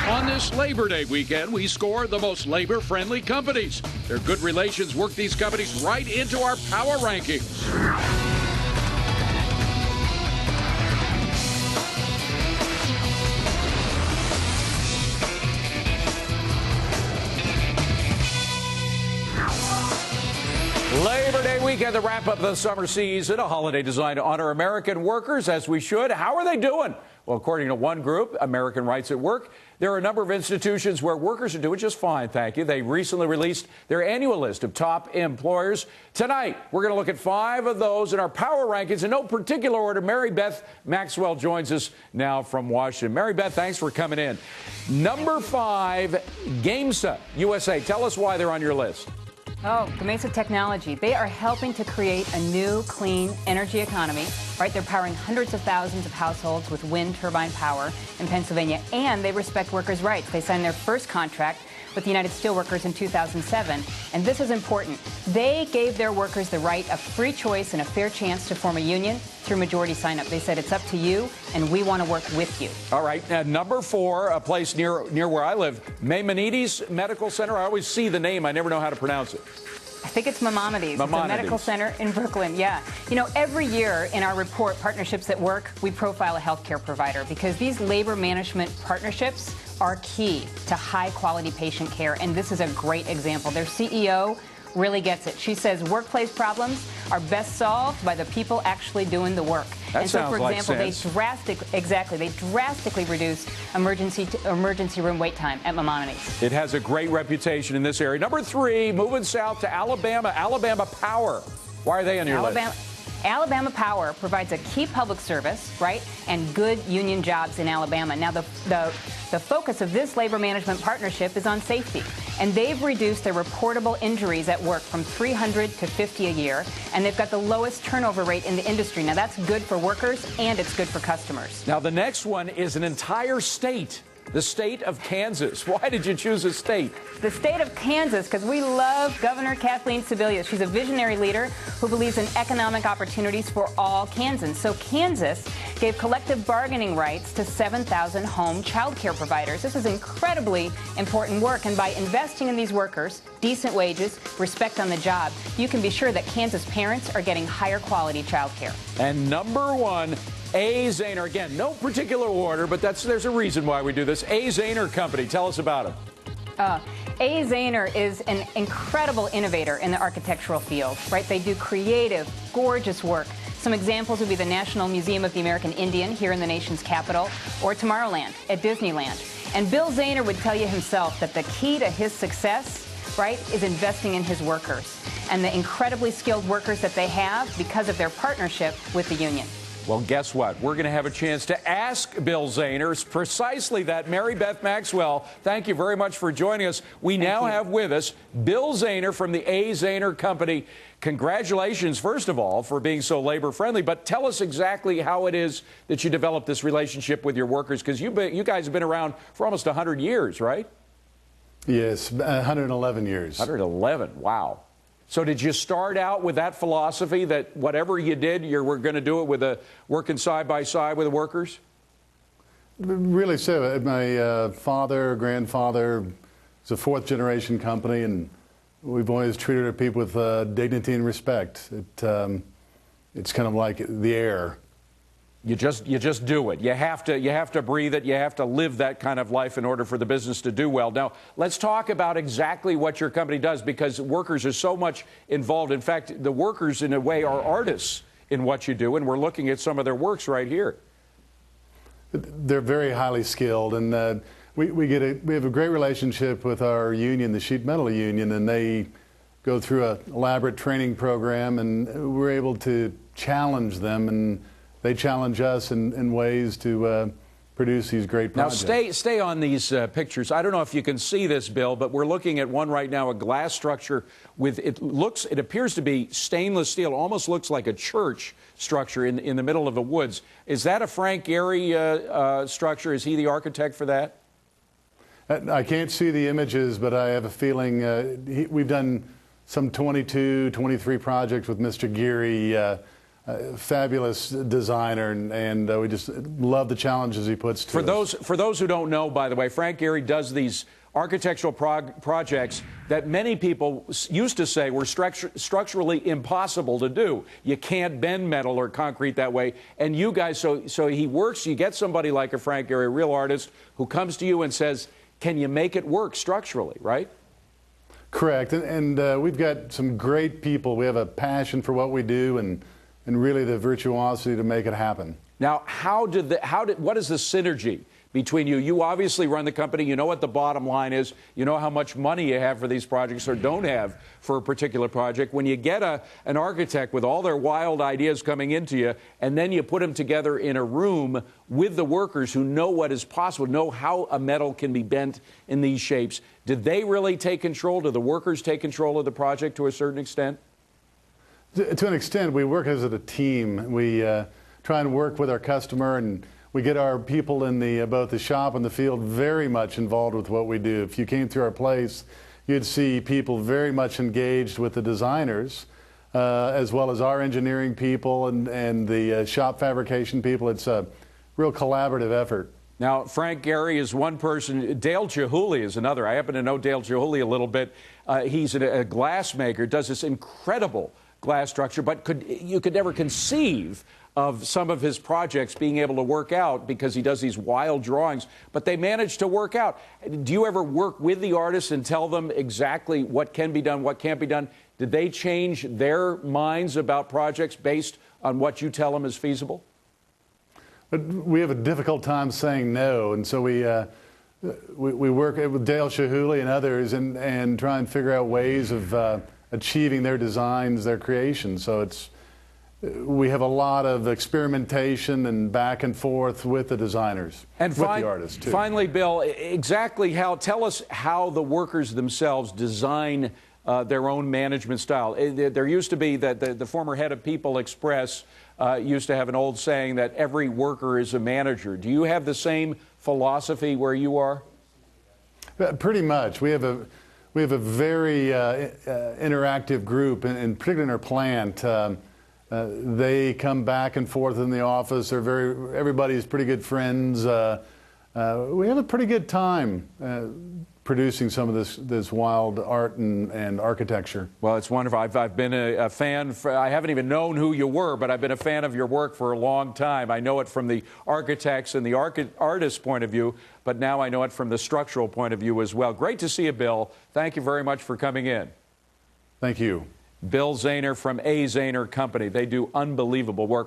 On this Labor Day weekend, we score the most labor-friendly companies. Their good relations work these companies right into our power rankings. Labor Day weekend, the wrap-up of the summer season, a holiday designed to honor American workers, as we should. How are they doing? Well, according to one group, American Rights at Work, there are a number of institutions where workers are doing just fine, thank you. They recently released their annual list of top employers. Tonight, we're going to look at 5 of those in our power rankings in no particular order. Mary Beth Maxwell joins us now from Washington. Mary Beth, thanks for coming in. Number 5, Gamesa USA. Tell us why they're on your list. Oh, Gamesa Technology. They are helping to create a new, clean energy economy, right? They're powering hundreds of thousands of households with wind turbine power in Pennsylvania, and they respect workers' rights. They signed their first contract with the United Steelworkers in 2007, and this is important. They gave their workers the right of free choice and a fair chance to form a union through majority sign-up. They said it's up to you, and we want to work with you. All right. Number 4, a place near where I live, Maimonides Medical Center. I always see the name. I never know how to pronounce it. I think it's Maimonides. It's a medical center in Brooklyn, yeah. You know, every year in our report, Partnerships at Work, we profile a healthcare provider because these labor management partnerships are key to high-quality patient care, and this is a great example. Their CEO really gets it. She says workplace problems are best solved by the people actually doing the work. That sounds for example, like sense. they drastically reduced emergency room wait time at Maimonides. It has a great reputation in this area. Number 3, moving south to Alabama, Alabama Power. Why are they on your list? Alabama Power provides a key public service, right, and good union jobs in Alabama. Now, the focus of this labor management partnership is on safety, and they've reduced their reportable injuries at work from 300 to 50 a year, and they've got the lowest turnover rate in the industry. Now, that's good for workers, and it's good for customers. Now, the next one is an entire state. The state of Kansas. Why did you choose a state? The state of Kansas, because we love Governor Kathleen Sebelius. She's a visionary leader who believes in economic opportunities for all Kansans. So Kansas gave collective bargaining rights to 7,000 home child care providers. This is incredibly important work, and by investing in these workers, decent wages, respect on the job, you can be sure that Kansas parents are getting higher quality child care. And number 1, A. Zahner. Again, no particular order, but there's a reason why we do this. A. Zahner Company. Tell us about it. A. Zahner is an incredible innovator in the architectural field, right? They do creative, gorgeous work. Some examples would be the National Museum of the American Indian here in the nation's capital, or Tomorrowland at Disneyland. And Bill Zahner would tell you himself that the key to his success, right, is investing in his workers and the incredibly skilled workers that they have because of their partnership with the union. Well, guess what? We're going to have a chance to ask Bill Zahner precisely that. Mary Beth Maxwell, thank you very much for joining us. We now have with us Bill Zahner from the A. Zahner Company. Congratulations, first of all, for being so labor-friendly. But tell us exactly how it is that you developed this relationship with your workers, because you guys have been around for almost 100 years, right? Yes, 111 years. 111, wow. So did you start out with that philosophy that whatever you did, you were going to do it with working side by side with the workers? Really so. My father, grandfather, it's a 4th-generation company, and we've always treated our people with dignity and respect. It's kind of like the air. You just do it. You have to breathe it. You have to live that kind of life in order for the business to do well. Now, let's talk about exactly what your company does, because workers are so much involved. In fact, the workers, in a way, are artists in what you do, and we're looking at some of their works right here. They're very highly skilled, and we have a great relationship with our union, the Sheet Metal Union, and they go through an elaborate training program, and we're able to challenge them, and they challenge us in ways to produce these great projects. Now, stay on these pictures. I don't know if you can see this, Bill, but we're looking at one right now, a glass structure with, it appears to be stainless steel, almost looks like a church structure in the middle of the woods. Is that a Frank Gehry structure? Is he the architect for that? I can't see the images, but I have a feeling we've done some 22, 23 projects with Mr. Gehry. fabulous designer, and we just love the challenges he puts to us. For those who don't know, by the way, Frank Gehry does these architectural projects that many people used to say were structurally impossible to do. You can't bend metal or concrete that way. And you guys, so he works, you get somebody like a Frank Gehry, a real artist, who comes to you and says, can you make it work structurally, right? Correct. And we've got some great people. We have a passion for what we do and really the virtuosity to make it happen. Now, what is the synergy between you? You obviously run the company. You know what the bottom line is. You know how much money you have for these projects or don't have for a particular project. When you get an architect with all their wild ideas coming into you, and then you put them together in a room with the workers who know what is possible, know how a metal can be bent in these shapes, did they really take control? Do the workers take control of the project to a certain extent? To an extent, we work as a team. We try and work with our customer, and we get our people in both the shop and the field very much involved with what we do. If you came through our place, you'd see people very much engaged with the designers, as well as our engineering people and the shop fabrication people. It's a real collaborative effort. Now, Frank Gehry is one person. Dale Chihuly is another. I happen to know Dale Chihuly a little bit. He's a glass maker, does this incredible glass structure, but you could never conceive of some of his projects being able to work out because he does these wild drawings, but they manage to work out. Do you ever work with the artists and tell them exactly what can be done, what can't be done? Did they change their minds about projects based on what you tell them is feasible? But we have a difficult time saying no, and so we work with Dale Chihuly and others and try and figure out ways of achieving their designs, their creations. So we have a lot of experimentation and back and forth with the designers and with the artists too. Finally, Bill, tell us how the workers themselves design their own management style. There used to be that the former head of People Express used to have an old saying that every worker is a manager. Do you have the same philosophy where you are? Pretty much. We have a very interactive group, and particularly in our plant. They come back and forth in the office. Everybody's pretty good friends. We have a pretty good time producing some of this wild art and architecture. Well, it's wonderful. I've been a fan. I haven't even known who you were, but I've been a fan of your work for a long time. I know it from the architects and the artist's point of view, but now I know it from the structural point of view as well. Great to see you, Bill. Thank you very much for coming in. Thank you. Bill Zahner from A. Zahner Company. They do unbelievable work.